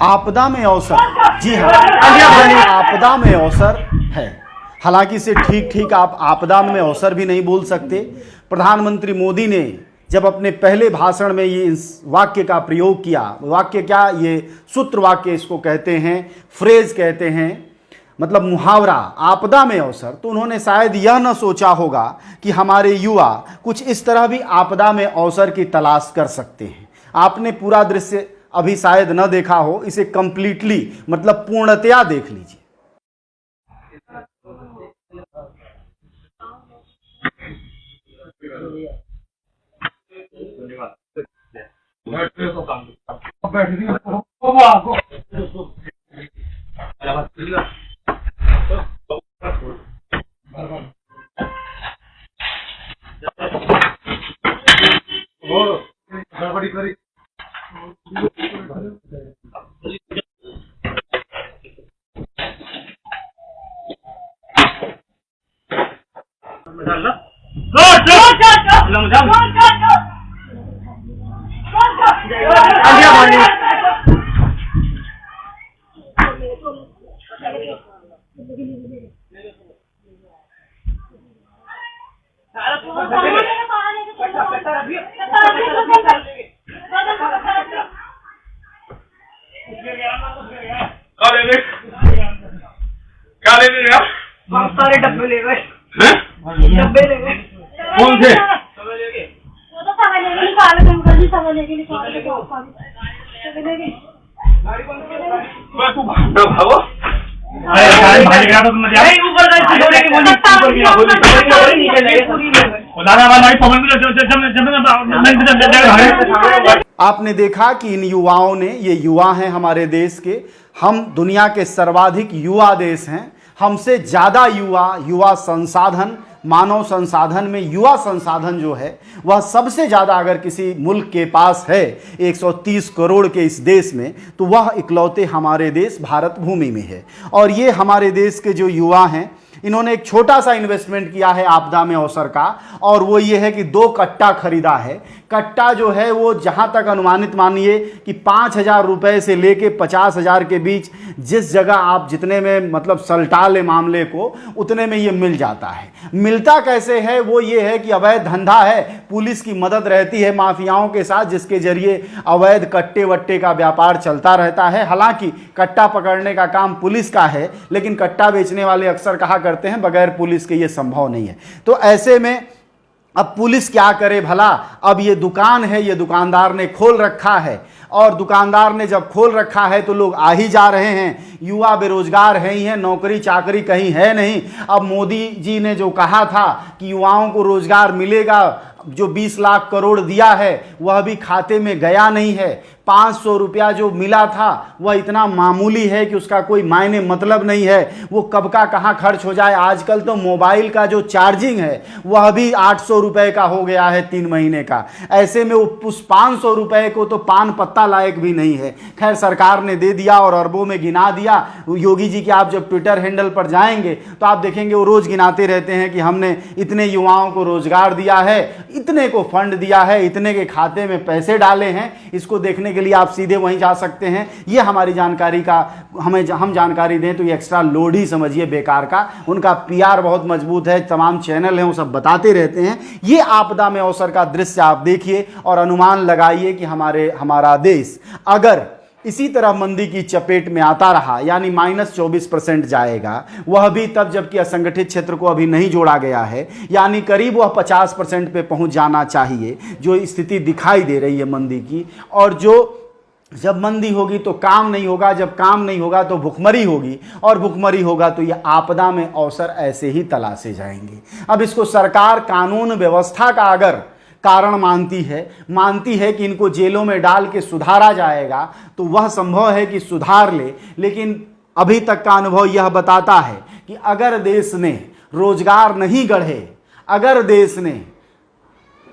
आपदा में अवसर, जी हाँ, आपदा में अवसर है। हालांकि इसे ठीक ठीक आप आपदा में अवसर भी नहीं बोल सकते। प्रधानमंत्री मोदी ने जब अपने पहले भाषण में ये इस वाक्य का प्रयोग किया, वाक्य क्या, ये सूत्र वाक्य इसको कहते हैं, फ्रेज कहते हैं, मतलब मुहावरा, आपदा में अवसर, तो उन्होंने शायद यह न सोचा होगा कि हमारे युवा कुछ इस तरह भी आपदा में अवसर की तलाश कर सकते हैं। आपने पूरा दृश्य अभी शायद न देखा हो, इसे कंप्लीटली मतलब पूर्णतया देख लीजिए। क्या ले रहे आप? बहुत सारे डब्बे ले गए। डब्बे ले गए। कौन से? वो तो सवा लेके निकाले, अंकल जी सवा लेके निकाले। तू भागो। आपने देखा कि इन युवाओं ने, ये युवा हैं हमारे देश के, हम दुनिया के सर्वाधिक युवा देश हैं। हमसे ज़्यादा युवा संसाधन, मानव संसाधन में युवा संसाधन जो है वह सबसे ज़्यादा अगर किसी मुल्क के पास है 130 करोड़ के इस देश में, तो वह इकलौते हमारे देश भारत भूमि में है। और ये हमारे देश के जो युवा हैं, इन्होंने एक छोटा सा इन्वेस्टमेंट किया है आपदा में अवसर का, और वो ये है कि 2 कट्टा खरीदा है। कट्टा जो है वो जहाँ तक अनुमानित मानिए कि 5,000 रुपये से लेके 50,000 के बीच, जिस जगह आप जितने में मतलब सलटा ले मामले को, उतने में ये मिल जाता है। मिलता कैसे है, वो ये है कि अवैध धंधा है, पुलिस की मदद रहती है माफियाओं के साथ, जिसके जरिए अवैध कट्टे वट्टे का व्यापार चलता रहता है। हालांकि कट्टा पकड़ने का काम पुलिस का है, लेकिन कट्टा बेचने वाले अक्सर कहा करते हैं बगैर पुलिस के ये संभव नहीं है। तो ऐसे में अब पुलिस क्या करे भला। अब ये दुकान है, ये दुकानदार ने खोल रखा है, और दुकानदार ने जब खोल रखा है तो लोग आ ही जा रहे हैं। युवा बेरोजगार हैं ही हैं, नौकरी चाकरी कहीं है नहीं। अब मोदी जी ने जो कहा था कि युवाओं को रोजगार मिलेगा, जो 20 लाख करोड़ दिया है वह भी खाते में गया नहीं है। 500 रुपया जो मिला था वह इतना मामूली है कि उसका कोई मायने मतलब नहीं है, वो कब का कहाँ खर्च हो जाए। आजकल तो मोबाइल का जो चार्जिंग है वह भी 800 रुपये का हो गया है 3 महीने का। ऐसे में उस 500 रुपये को तो पान पत्ता लायक भी नहीं है। खैर सरकार ने दे दिया और अरबों में गिना दिया। योगी जी के आप जब ट्विटर हैंडल पर जाएंगे तो आप देखेंगे वो रोज़ गिनाते रहते हैं कि हमने इतने युवाओं को रोजगार दिया है, इतने को फंड दिया है, इतने के खाते में पैसे डाले हैं। इसको देखने के लिए आप सीधे वहीं जा सकते हैं। ये हमारी जानकारी का हम जानकारी दें तो ये एक्स्ट्रा लोड ही समझिए बेकार का। उनका पीआर बहुत मजबूत है, तमाम चैनल हैं वो सब बताते रहते हैं। ये आपदा में अवसर का दृश्य आप देखिए और अनुमान लगाइए कि हमारा देश अगर इसी तरह मंदी की चपेट में आता रहा, यानी -24% जाएगा, वह भी तब जबकि असंगठित क्षेत्र को अभी नहीं जोड़ा गया है, यानी करीब वह 50% पे पहुंच जाना चाहिए जो स्थिति दिखाई दे रही है मंदी की। और जब मंदी होगी तो काम नहीं होगा, जब काम नहीं होगा तो भुखमरी होगी, और भुखमरी होगा तो यह आपदा में अवसर ऐसे ही तलाशे जाएंगे। अब इसको सरकार कानून व्यवस्था का अगर कारण मानती है कि इनको जेलों में डाल के सुधारा जाएगा, तो वह संभव है कि सुधार ले। लेकिन अभी तक का अनुभव यह बताता है कि अगर देश ने रोजगार नहीं गढ़े, अगर देश ने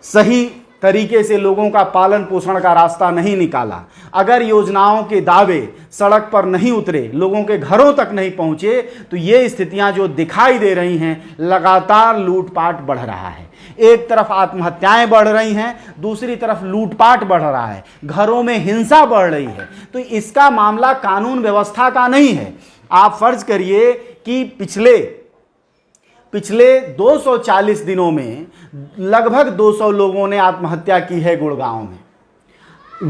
सही तरीके से लोगों का पालन पोषण का रास्ता नहीं निकाला, अगर योजनाओं के दावे सड़क पर नहीं उतरे, लोगों के घरों तक नहीं पहुंचे, तो ये स्थितियां जो दिखाई दे रही हैं, लगातार लूटपाट बढ़ रहा है। एक तरफ आत्महत्याएं बढ़ रही हैं, दूसरी तरफ लूटपाट बढ़ रहा है, घरों में हिंसा बढ़ रही है। तो इसका मामला कानून व्यवस्था का नहीं है। आप फर्ज करिए कि पिछले 240 दिनों में लगभग 200 लोगों ने आत्महत्या की है गुड़गांव में।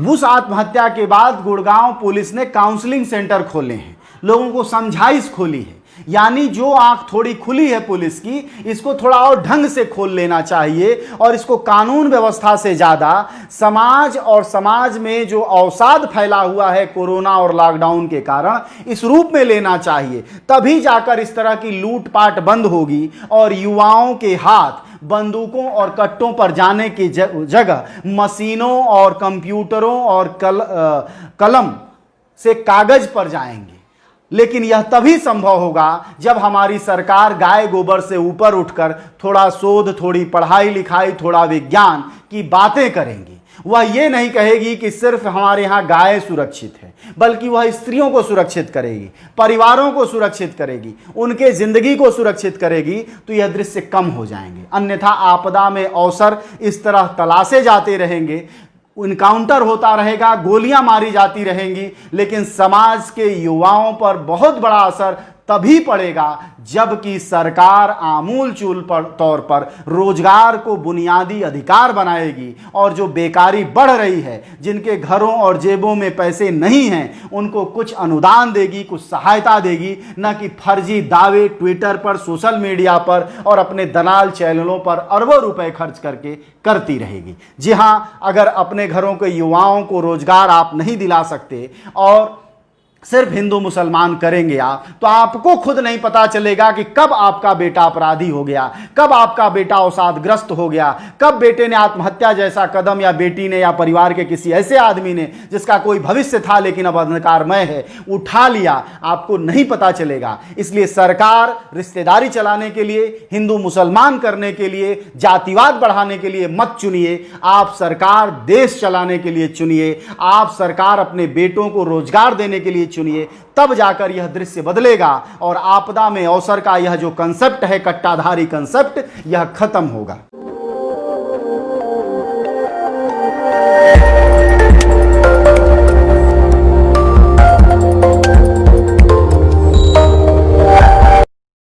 उस आत्महत्या के बाद गुड़गांव पुलिस ने काउंसलिंग सेंटर खोले हैं, लोगों को समझाइश खोली है। यानी जो आंख थोड़ी खुली है पुलिस की, इसको थोड़ा और ढंग से खोल लेना चाहिए और इसको कानून व्यवस्था से ज्यादा समाज और समाज में जो अवसाद फैला हुआ है कोरोना और लॉकडाउन के कारण, इस रूप में लेना चाहिए। तभी जाकर इस तरह की लूटपाट बंद होगी और युवाओं के हाथ बंदूकों और कट्टों पर जाने की जगह मशीनों और कंप्यूटरों और कलम से कागज पर जाएंगे। लेकिन यह तभी संभव होगा जब हमारी सरकार गाय गोबर से ऊपर उठकर थोड़ा शोध, थोड़ी पढ़ाई लिखाई, थोड़ा विज्ञान की बातें करेंगी। वह ये नहीं कहेगी कि सिर्फ हमारे यहाँ गाय सुरक्षित है, बल्कि वह स्त्रियों को सुरक्षित करेगी, परिवारों को सुरक्षित करेगी, उनके जिंदगी को सुरक्षित करेगी। तो यह दृश्य कम हो जाएंगे। अन्यथा आपदा में अवसर इस तरह तलाशे जाते रहेंगे, इनकाउंटर होता रहेगा, गोलियां मारी जाती रहेंगी, लेकिन समाज के युवाओं पर बहुत बड़ा असर तभी पड़ेगा जबकि सरकार आमूलचूल तौर पर रोजगार को बुनियादी अधिकार बनाएगी और जो बेकारी बढ़ रही है, जिनके घरों और जेबों में पैसे नहीं हैं, उनको कुछ अनुदान देगी, कुछ सहायता देगी, न कि फर्जी दावे ट्विटर पर, सोशल मीडिया पर और अपने दलाल चैनलों पर अरबों रुपए खर्च करके करती रहेगी। जी हां, अगर अपने घरों के युवाओं को रोजगार आप नहीं दिला सकते और सिर्फ हिंदू मुसलमान करेंगे आप, तो आपको खुद नहीं पता चलेगा कि कब आपका बेटा अपराधी हो गया, कब आपका बेटा अवसादग्रस्त हो गया, कब बेटे ने आत्महत्या जैसा कदम, या बेटी ने, या परिवार के किसी ऐसे आदमी ने जिसका कोई भविष्य था लेकिन अब अंधकारमय है, उठा लिया। आपको नहीं पता चलेगा। इसलिए सरकार रिश्तेदारी चलाने के लिए, हिंदू मुसलमान करने के लिए, जातिवाद बढ़ाने के लिए मत चुनिए। आप सरकार देश चलाने के लिए चुनिए। आप सरकार अपने बेटों को रोजगार देने के लिए चुनिए। तब जाकर यह दृश्य बदलेगा और आपदा में अवसर का यह जो कंसेप्ट है, कट्टाधारी कंसेप्ट, यह खत्म होगा।